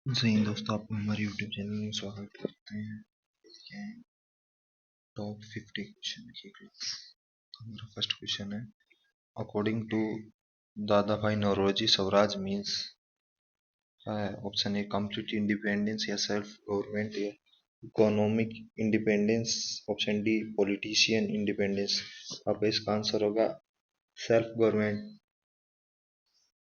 जी दोस्तों, आपको हमारे यूट्यूब चैनल में स्वागत करते हैं। क्या है टॉप 50 क्वेश्चन की क्लास। हमारा फर्स्ट क्वेश्चन है, अकॉर्डिंग टू दादा भाई नौरोजी स्वराज मीन्स है। ऑप्शन ए कंप्लीट इंडिपेंडेंस या सेल्फ गवर्नमेंट या economic independence. Option D politician independence. आपका इसका आंसर होगा सेल्फ गवर्नमेंट।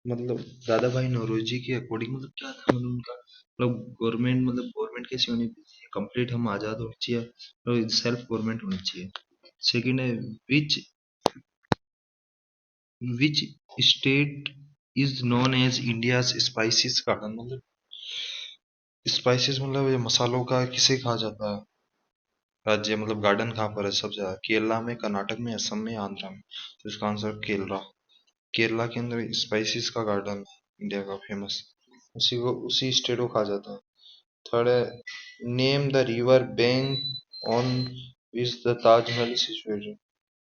मतलब दादा भाई नौरोजी के अकॉर्डिंग मतलब क्या था, मतलब उनका मतलब गवर्नमेंट कैसी होनी चाहिए, कंप्लीट हम आजाद होनी चाहिए, मतलब सेल्फ गवर्नमेंट होनी चाहिए। सेकंड है, which which state is known as India's spices garden. मतलब स्पाइसेस मतलब ये मसालों का किसे कहा जाता है राज्य, मतलब गार्डन कहाँ पर है सब जगह, केरला में, कर्नाटक में, असम में, आंध्रा में। तो इसका आंसर केरला। केरला के अंदर स्पाइसेस का गार्डन है, इंडिया का फेमस। उसी स्टेट को कहा जाता है। थर्ड है, name the river bank on which the Taj Mahal situated.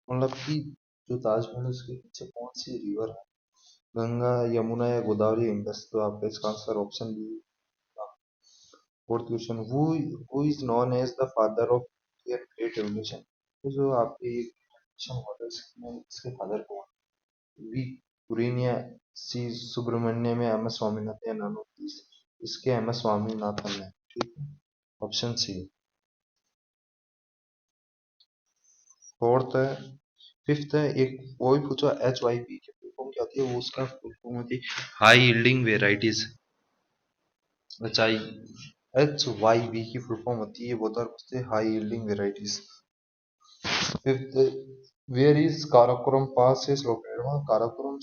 मतलब कि जो ताजमहल है उसके पीछे कौन सी रिवर है, गंगा, यमुना या गोदावरी, इंडस। तो आपका इसका answer option B. Fourth question, who is known as the father of Indian great revolution. तो जो आपके ये रेवोल्यूशन हुआ था इसके फादर कौन है? V Kurien, C Subramaniam, M S Swaminathan या नॉन ऑफ दिस। इसके एम एस स्वामीनाथन है। ठीक है, ऑप्शन सी। फोर्थ है, फिफ्थ है, एक वो भी पूछा एच वाई बी की फुल फॉर्म क्या होती है, वो उसका फुल फॉर्म होती है high yielding varieties. H I H Y V की फुल फॉर्म होती है, वो तो पूछते हैं high yielding varieties. Fifth, where is Karakoram pass is located. वहाँ काराकोरम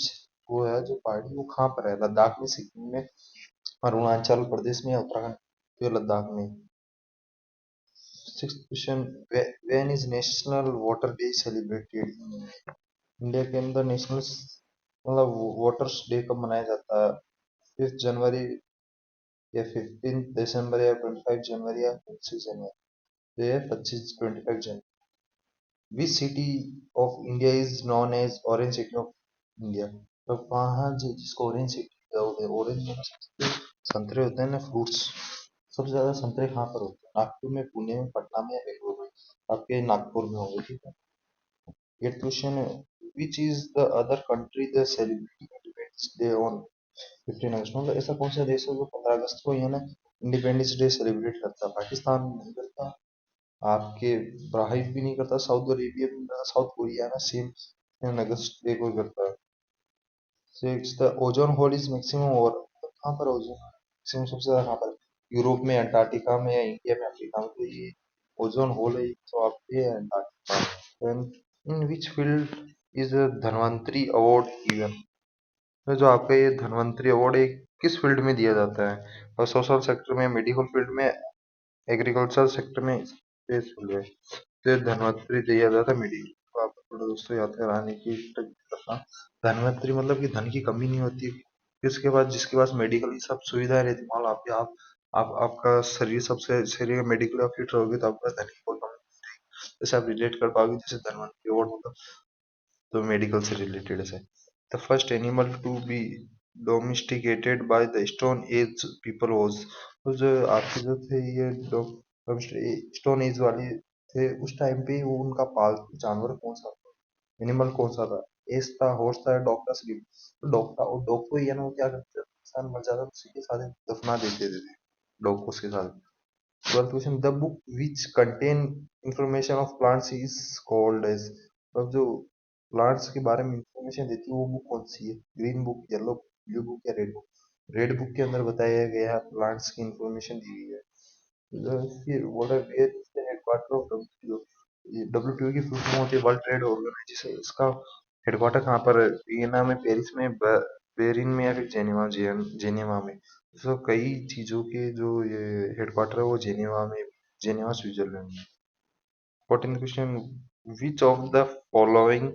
वो है जो पहाड़ी, वो कहाँ पर है? लद्दाख में, सिक्किम में, अरुणाचल प्रदेश में, उत्तराखंड, तो लद्दाख में। Sixth question, when is national water day celebrated. India के अंदर नेशनल मतलब वाटर्स डे कब मनाया जाता है? 5 जनवरी या 15 दिसंबर या 25 जनवरी या 26 जनवरी। तो ये 25 जनवरी। Which city of India is known as orange city of India. तो वहाँ जिसको ऑरेंज सिटी, ऑरेंज में संतरे होते हैं ना, फ्रूट्स। सबसे ज्यादा संतरे कहाँ पर होते हैं? नागपुर में, पुणे में, पटना में या बेंगलुरु में। आपके नागपुर में होंगे। ठीक है। एट क्वेश्चन है, which is the other country the celebrating independence day on 15 अगस्त। मतलब ऐसा कौन सा देश है जो 15 अगस्त को ये ना इंडिपेंडेंस डे सेलिब्रेट करता है? पाकिस्तान नहीं करता, आपके ब्राजील भी नहीं करता, साउथ अरेबिया भी नहीं करता, साउथ कोरिया ना सेम 15 अगस्त डे को ही करता है। Six, the ozone hole is maximum, और कहाँ पर ओजोन मैक्सिमम सबसे ज्यादा कहाँ पर? यूरोप में, अंटार्कटिका में, या इंडिया में, अफ्रीका में। तो ये ओजोन होल है, तो आप ये Antarctica. In which field is Dhanvantari award given. तो जो आपका ये धनवंतरी अवार्ड है, किस फील्ड में दिया जाता है? और सोशल सेक्टर में, मेडिकल फील्ड में, एग्रीकल्चर सेक्टर में, स्पेस फील्ड में। तो ये धनवंतरी दिया जाता है मेडिकल। तो आपको थोड़ा दोस्तों याद कराने की करता। धनवंतरी मतलब कि धन की कमी नहीं होती, जिसके पास मेडिकल की सब सुविधाएं रहती। मान लो आप आपका शरीर सबसे शरीर मेडिकल फिट रहोगे तो आपका धन की कोई कमी नहीं। जैसे आप रिलेट कर पाओगे, जैसे धनवंतरी अवार्ड मतलब तो मेडिकल से रिलेटेड है। The first animal to be domesticated by the stone age people was. तो जो आपके जो थे ये स्टोन एज वाले थे, उस टाइम पे वो उनका पालतू जानवर कौन सा था, एनिमल कौन सा था? एस था, हॉर्स था, डॉग था, स्लीप। तो डॉग था, और डॉग को ये ना वो क्या करते थे, इंसान मर जाता तो उसी के साथ दफना देते थे डॉग को उसके साथ। Twelfth question, the book which contain information of plants is called as. अब जो प्लांट्स के बारे में इंफॉर्मेशन देती है वो बुक कौन सी है? Green book, yellow book, blue book या रेड बुक। रेड बुक के अंदर बताया गया प्लांट्स की इंफॉर्मेशन दी गई है। फिर what are where is the headquarter of WTO. WTO की फुल फॉर्म होती है वर्ल्ड ट्रेड ऑर्गेनाइजेशन। इसका हेडक्वार्टर कहाँ पर है? वियना में, पेरिस में, बेरिन में या फिर जेनेवा, जेनेवा में। तो कई चीजों के जो ये हेडक्वार्टर है वो जेनेवा में, जेनेवा स्विट्जरलैंड में। 14 question, which of the following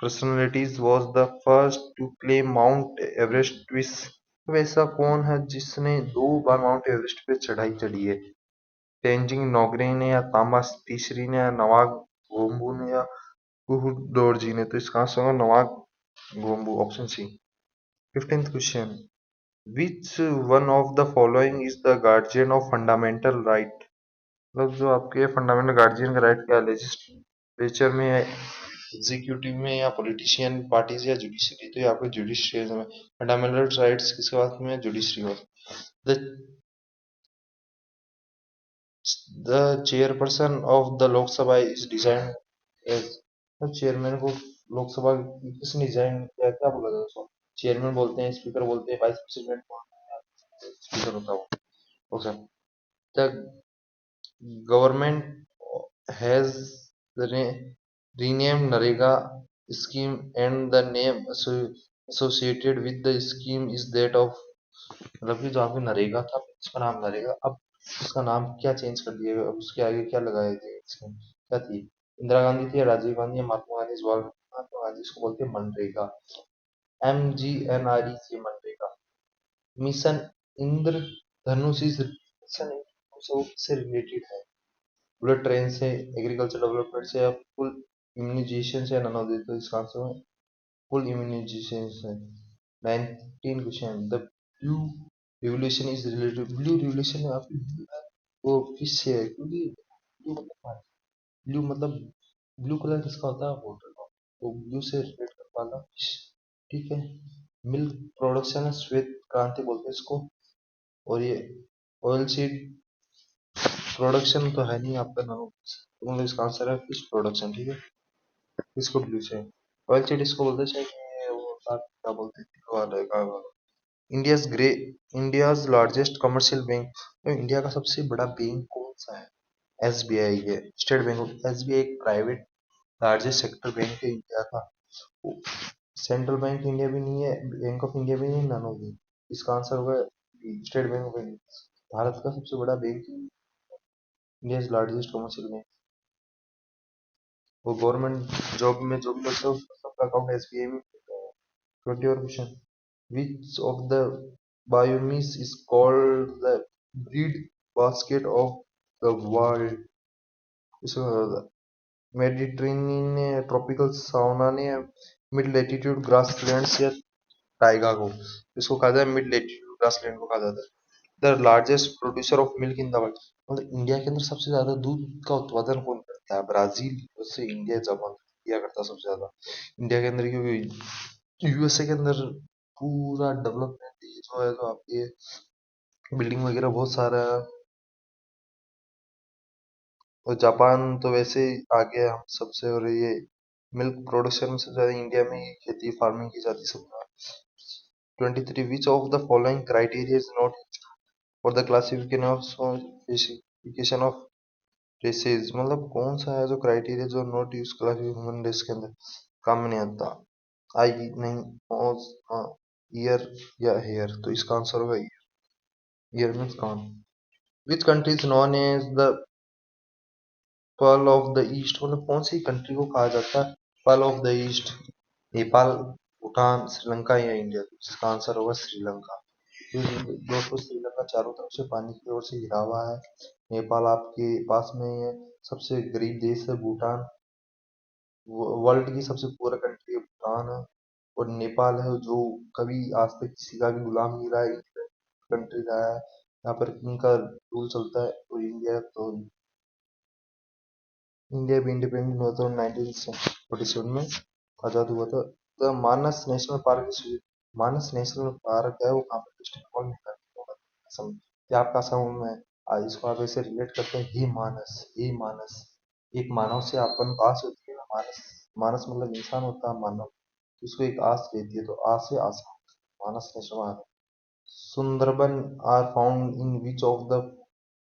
personalities was the first to claim mount Everest twice. तो ऐसा कौन है जिसने 2 बार माउंट एवरेस्ट पे चढ़ाई चढ़ी है? तेंजिंग नोगरे ने, या तामस तीसरी ने, या नवाक गोम्बू ने, या डोरजी ने। तो इसका आंसर होगा Nawang Gombu, option C. 15th question, which one of the following is the guardian of fundamental right? मतलब जो आपके फंडामेंटल गार्जियन का राइट क्या, लेजिस्लेचर में है, एग्जीक्यूटिव में, या पॉलिटिशियन पार्टीज, या जुडिशरी? तो ये आपके जुडिशरी में फंडामेंटल राइट्स किसके पास में है? जुडिशरी में। The the chairperson of the Lok Sabha is designed as, तो चेयरमैन को लोकसभा की किसने डिजाइन किया, क्या बोला जाता है उसको? चेयरमैन बोलते हैं, स्पीकर बोलते हैं, वाइस प्रेसिडेंट बोलते हैं, स्पीकर होता है वो। Okay. The government has renamed Narega scheme, and the name associated with the scheme is that of, मतलब कि जो आपके नरेगा था उसका नाम नरेगा, अब उसका नाम क्या चेंज कर दिया गया, अब उसके आगे क्या लगाए थे स्कीम क्या थी? इंदिरा गांधी थी, या राजीव गांधी, या महात्मा गांधी, जवाहरलाल नेहरू? महात्मा गांधी। इसको बोलते हैं मनरेगा, MGNRE से मनरेगा। मिशन इंद्रधनुष इस मिशन से रिलेटेड है? बुलेट ट्रेन से, एग्रीकल्चर डेवलपमेंट से, या फुल इम्यूनाइजेशन से? None of this. तो इसका आंसर है फुल इम्यूनाइजेशन से। 19 question. The blue revolution is related, blue revolution आपकी वो किससे है? क्योंकि ब्लू मतलब, ब्लू मतलब ब्लू कलर किसका होता है? वाटर का। तो ब्लू से रिलेट कर पाना, ठीक है। मिल्क प्रोडक्शन है, श्वेत क्रांति बोलते हैं इसको। और ये ऑयल सीड प्रोडक्शन तो है नहीं आपका नाम, तो मतलब इसका आंसर है फिश प्रोडक्शन, ठीक है। इसको ब्लू से ऑयल सीड इसको बोलते हैं, शायद वो क्या बोलते हैं, वाला India's grey India's largest commercial bank, तो इंडिया का सबसे बड़ा बैंक कौन सा है? SBI है, स्टेट बैंक ऑफ SBI एक प्राइवेट लार्जेस्ट सेक्टर बैंक है इंडिया का। सेंट्रल बैंक इंडिया भी नहीं है, बैंक ऑफ इंडिया भी नहीं, नन ऑफ दी। इसका आंसर होगा state bank of India, Bharat का सबसे बड़ा bank, India largest commercial bank. वो गवर्नमेंट जॉब में जो भी करते हो सबका अकाउंट SBI में होता है। 21 question. Which of the biomes is called the bread basket of the world? Mediterranean, tropical savanna ने, मिड लेटीट्यूड ग्रासलैंड्स, या टाइगा को? इसको कहा जाए मिड लेटीट्यूड ग्रासलैंड को कहा जाता है। The largest producer of milk in the world, मतलब इंडिया के अंदर सबसे ज्यादा दूध का उत्पादन कौन करता है? ब्राजील, उससे इंडिया जमा किया करता है सबसे ज्यादा इंडिया के अंदर, क्योंकि USA के अंदर पूरा डेवलपमेंट जो है, जो आपकी बिल्डिंग वगैरह बहुत सारा है। और जापान तो वैसे ही आगे है हम सबसे, और ये मिल्क प्रोडक्शन में सबसे ज्यादा इंडिया में ही खेती फार्मिंग की जाती है सब। 23 which of the following criteria is not for the classification of races, मतलब कौन सा है जो क्राइटेरिया जो नॉट यूज ह्यूमन रेस के अंदर काम में नहीं आता? आई नहीं, नोज, ईयर, या हेयर? तो इसका आंसर होगा ईयर। ईयर मीन्स कान। Which country is known as the pearl of the east, मतलब कौन सी कंट्री को कहा जाता है pearl of the east? Nepal, Bhutan, Sri Lanka, या इंडिया? तो इसका आंसर होगा श्रीलंका। क्योंकि दोस्तों श्रीलंका चारों तरफ से पानी की ओर से घिरा हुआ है। नेपाल आपके पास में ही है, सबसे गरीब देश है। भूटान वर्ल्ड की सबसे पुअर कंट्री है भूटान है। और नेपाल है जो कभी आज तक किसी का भी गुलाम नहीं रहा है, कंट्री रहा है, यहाँ पर इनका रूल चलता है। और इंडिया भी इंडिपेंडेंट हुआ था 1947 में, आजाद हुआ था। The Manas national park, Manas national park है वो कहाँ पर? वेस्ट बंगाल में है। असम, क्या आपका असम में? आज इसको आप ऐसे रिलेट करते हैं, ही मानस, ही मानस, एक मानव से अपन आस होती है ना, मानस, मानस मतलब इंसान होता है मानव, तो इसको एक आस रहती है, तो आस से आसान, Manas national park. Sundarban are found in which of the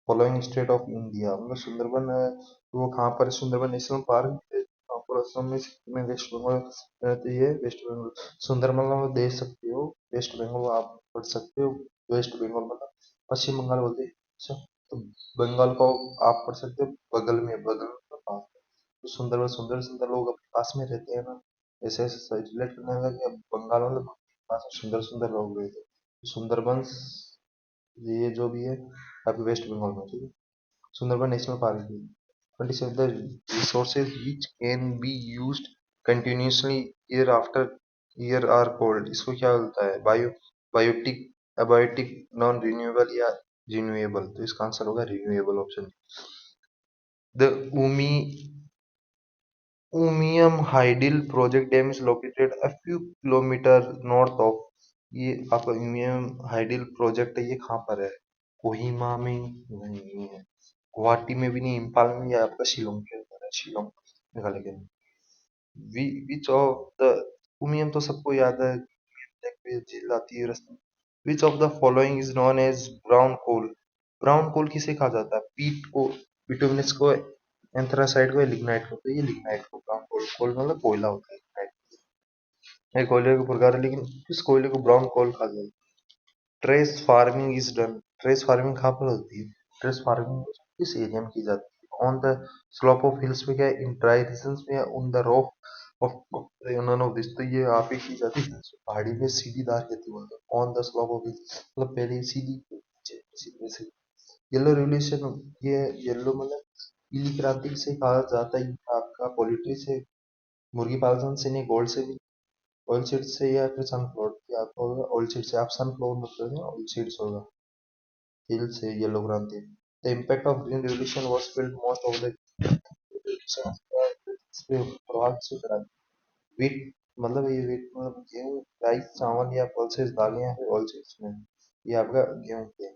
following state of India, मतलब सुंदरबन है वो कहाँ पर है? सुंदरबन नेशनल पार्क कहाँ पर? असम में, सिक्किम में, वेस्ट बंगाल रहती है, वेस्ट बंगाल। सुंदरबन मतलब दे सकते हो, वेस्ट बंगाल आप पढ़ सकते हो, वेस्ट बंगाल मतलब पश्चिम बंगाल बोलते हैं। अच्छा, तो बंगाल को आप पढ़ सकते हो बगल में, बगल में पास में। तो सुंदरबन, सुंदर सुंदर लोग अपने पास में रहते हैं ना, ऐसे ऐसे रिलेट करने लगा कि अब बंगाल मतलब पास में सुंदर सुंदर लोग रहते हैं। सुंदरबन ये जो भी है आपके वेस्ट बंगाल में, ठीक है। सुंदरबन नेशनल पार्क है। 27 the resources which can be used continuously year after year are called, इसको क्या बोलता है? बायोटिक एबायोटिक, नॉन रिन्यूएबल या रिन्यूएबल, तो इसका आंसर होगा रिन्यूएबल ऑप्शन। द उमी Umiam hydel project dam is located a few kilometre north of. ये आपका उमियम हाइडिल प्रोजेक्ट है, ये कहाँ पर है? कोहिमा में नहीं है, गुवाहाटी में भी नहीं, इम्फाल में, या आपका शिलोंग के अंदर है, शिलोंग मेघालय के अंदर। विच ऑफ द उमियम तो सबको याद है, एक भी झील आती है रास्ते में। Which of the following is known as brown coal? Brown coal किसे कहा जाता है? पीट को, बिटुमिनस को, एंथ्रासाइड को, या लिग्नाइट को? तो ये लिग्नाइट को ब्राउन कोल, कोल मतलब कोयला होता है lignite। ये कोयले का प्रकार है, लेकिन किस कोयले को ब्राउन कोल कहा जाता है? Trace farming is done. Trace farming कहाँ पर होती है? ट्रेस फार्मिंग किस एरिया में की जाती है? On the slope of hills में, क्या इन ड्राई रीजन्स में, या on the rock of none of this? तो ये आप ही की जाती है पहाड़ी में सीढ़ीदार खेती बोलते हैं, on the slope of hills मतलब पहले सीधी सीधे से। येलो रिवोल्यूशन, ये येलो मतलब पीली क्रांति से कहा जाता है, आपका पोल्ट्री से, मुर्गी पालन से नहीं, गोल्ड से भी, ऑयल सीड से, या फिर सनफ्लावर की आपको होगा ऑयल सीड से। आप सनफ्लावर मत करना, ऑयल सीड्स होगा। हिल से येलो क्रांति। The impact of green revolution was felt most of the प्रभाव से करा। व्हीट मतलब ये व्हीट मतलब गेहूं, राइस, चावल, या पल्सेस, दालें, या फिर ऑयल सीड्स में। ये आपका गेहूं के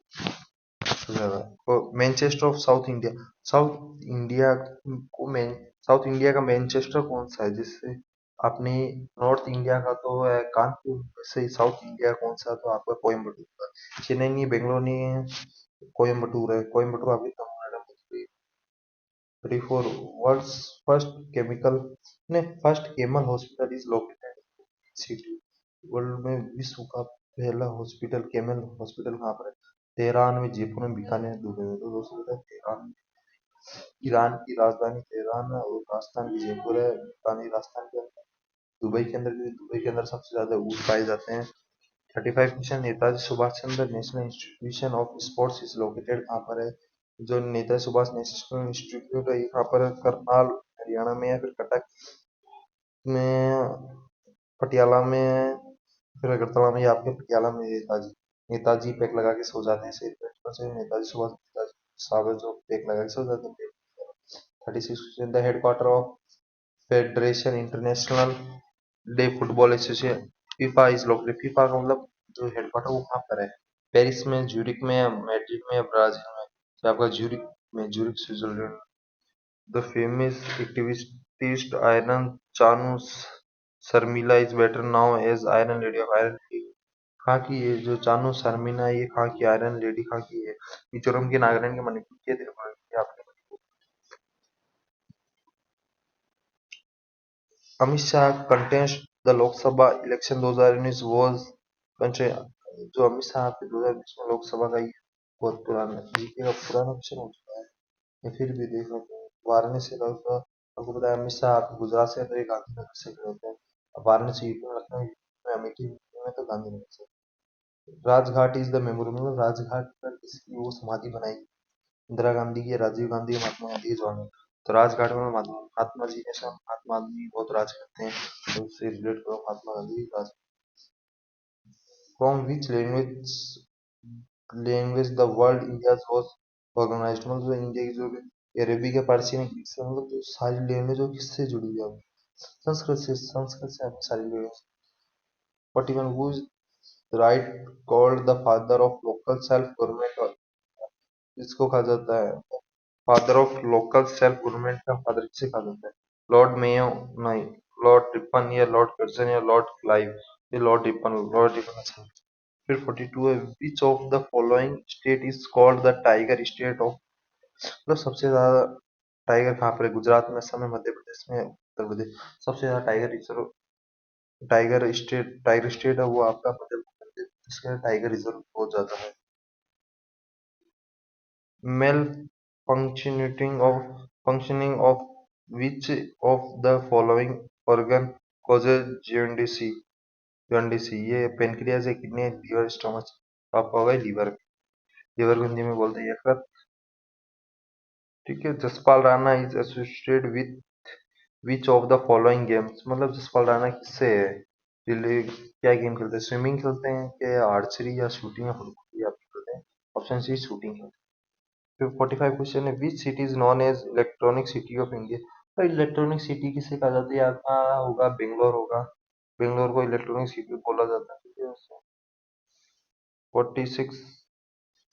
ज्यादा। और Manchester of south India, south India को मेन साउथ इंडिया का मैनचेस्टर कौन सा है? जिससे अपने नॉर्थ इंडिया का तो है कानपुर, से साउथ इंडिया कौन सा? तो आपका कोयम्बटूर का। चेन्नई नहीं, बेंगलोर नहीं है, कोयम्बटूर है। कोयम्बटूर आपकी तमिलनाडु में। 34 वर्ल्ड्स फर्स्ट केमिकल ने first camel hospital is located city. World में विश्व का पहला हॉस्पिटल, केमल हॉस्पिटल कहाँ पर है? तेहरान में, जयपुर में, बीकानेर, दुबई में। तो दोस्तों बताए तेहरान। ईरान की राजधानी तेहरान है, और राजस्थान की जयपुर है, बीकानेर राजस्थान के अंदर। दुबई के अंदर भी, दुबई के अंदर सबसे ज्यादा ऊँट पाए जाते हैं। 35 question, Netaji Subhash Chandra national institution of sports is located कहाँ पर है? जो नेताजी सुभाष नेशनल इंस्टीट्यूट है, ये कहाँ पर है? करनाल हरियाणा में, या फिर कटक में, पटियाला में, फिर अगरतला में, या आपके पटियाला में? नेताजी, नेताजी पैक लगा के सो जाते हैं सिर पे, से नेताजी सुभाष, नेताजी साहब जो पैक लगा के सो जाते हैं। 36 the headquarter of federation international day football association FIFA is located. FIFA का मतलब जो हेडक्वार्टर वो कहाँ पर है? पेरिस में, ज्यूरिक में, या मैड्रिड में, या ब्राजील में? तो आपका ज्यूरिक में, Zurich Switzerland. The famous activist Irom Chanu Sharmila is better known as iron lady of iron lady. कहाँ की ये जो चानू शर्मिला है, ये कहाँ की आयरन लेडी कहाँ की है? मिजोरम की, नागालैंड के, मणिपुर की, त्रिपुरा की, आपके Manipur. Amit Shah contest the Lok Sabha election 2019 was country. जो अमित शाह आपके 2020 में लोकसभा का, ये बहुत पुराना, जीके का पुराना क्वेश्चन हो चुका है। मैं फिर भी देख रहा हूँ। वाराणसी लोकसभा, आपको पता है अमित शाह आपके गुजरात से, तो ये गांधीनगर से खड़े होते हैं। अब वाराणसी यूपी में, लखनऊ यूपी में, अमेठी यूपी में, तो गांधीनगर से। Rajghat is the memorial, Rajghat पर किसकी वो समाधि बनाई? इंदिरा गांधी की, राजीव गांधी की, महात्मा गांधी की, जवाहरलाल। तो राजघाट में महात्मा जी ने, महात्मा गांधी बहुत राज करते हैं, तो उससे रिलेट करो महात्मा गांधी राज। From which language the word India was organized, मतलब जो इंडिया की जो अरबी या पारसी ने ग्रीक से, मतलब जो सारी लैंग्वेज जो किससे जुड़ी हुई है? संस्कृत से, संस्कृत से हमें सारी language. 41 who is right called the father of local self government, इसको कहा जाता है father of local self government का फादर किसे कहा जाता है? लॉर्ड मेयो नहीं, लॉर्ड रिपन, या लॉर्ड कर्जन, या लॉर्ड क्लाइव? ये लॉर्ड रिपन, लॉर्ड रिपन अच्छा। फिर 42 है, विच of the following state is called the tiger state of? मतलब सबसे ज्यादा टाइगर कहाँ पर है? गुजरात में, असम में, मध्य प्रदेश में, उत्तर प्रदेश। सबसे ज्यादा टाइगर रिजर्व, टाइगर स्टेट है वो आपका मध्य प्रदेश, जिसका टाइगर रिजर्व बहुत ज्यादा है। Malfunctioning of functioning of which of the following organ causes jaundice? jaundice ये पेनक्रियाज है, किडनी है, लीवर, स्टमच? आपका होगा लीवर। लीवर को हिंदी में बोलते हैं यकृत। ठीक है। Jaspal Rana is associated with which of the following games, मतलब जसपाल राणा किससे है? क्या गेम खेलते हैं, स्विमिंग खेलते हैं क्या, आर्चरी या शूटिंग या फुटबॉल, या खेलते हैं? ऑप्शन सी शूटिंग है। फिर 45 क्वेश्चन है, which city is known as electronic city of India. तो इलेक्ट्रॉनिक सिटी किसे कहा जाता है, आपका होगा बेंगलोर होगा, बेंगलोर को इलेक्ट्रॉनिक सिटी बोला जाता है, ठीक है। 46,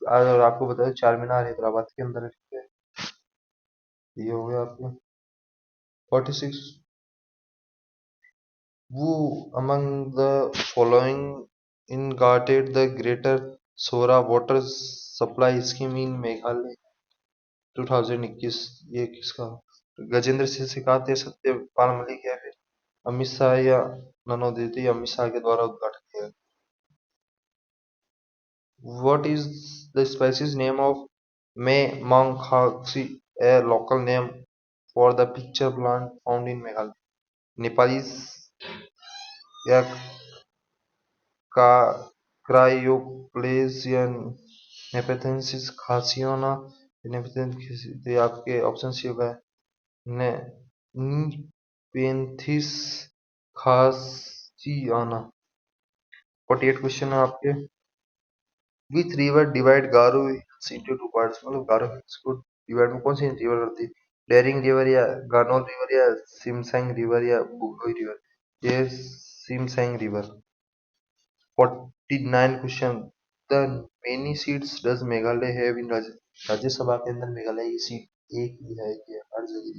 अगर आपको बता दें चार मीनार हैदराबाद के अंदर है, ठीक है। ये हो गया आपका 46। Who among the following initiated the Greater Sora Water Supply Scheme in Meghalaya 2021? ये किसका, गजेंद्र सिंह शेखावत या सत्यपाल मलिक या फिर अमित शाह या ननोदित अमित शाह के द्वारा उद्घाटन किया? What is the species name of May Mangkhasi, a local name for the pitcher plant found in Meghalaya? Nepali या का क्रायोप्लेजियन नेपेथेंसिस खासियोना, नेपेथेंसिस, ये आपके ऑप्शन सी होगा ने नीपेंथिस खासियाना। 48 क्वेश्चन है आपके, which river divide Garo hills into two parts, मतलब गारो हिल्स को डिवाइड में कौन सी रिवर करती है, डेरिंग रिवर या गानोल रिवर या सिमसैंग रिवर या बुगोई रिवर? ये Simsang river. 49 question, the many seats does Meghalaya have in Rajya Sabha के अंदर मेघालय की सीट एक ही है कि हर जगह?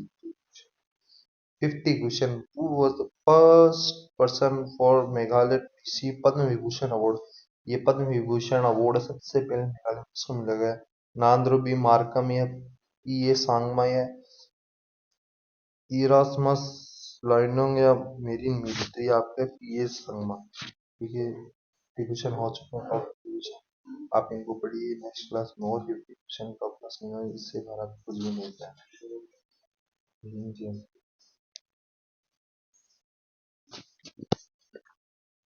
50 question, who was the first person for Meghalaya to receive Padma Vibhushan award? ये पद्म विभूषण अवार्ड सबसे पहले मेघालय में किसको मिला गया, नांद्रो बी मार्कम या पी ए सांगमा या इरास्मस लॉयनोंग या मेरिन मिली? तो ये आपका पी ए सांगमा, ठीक है। रिविजन हो चुका है, रिविजन आप इनको पढ़िए, नेक्स्ट क्लास में और 50 क्वेश्चन का प्लस नहीं हो, इससे बाहर कुछ भी नहीं होता है। जी।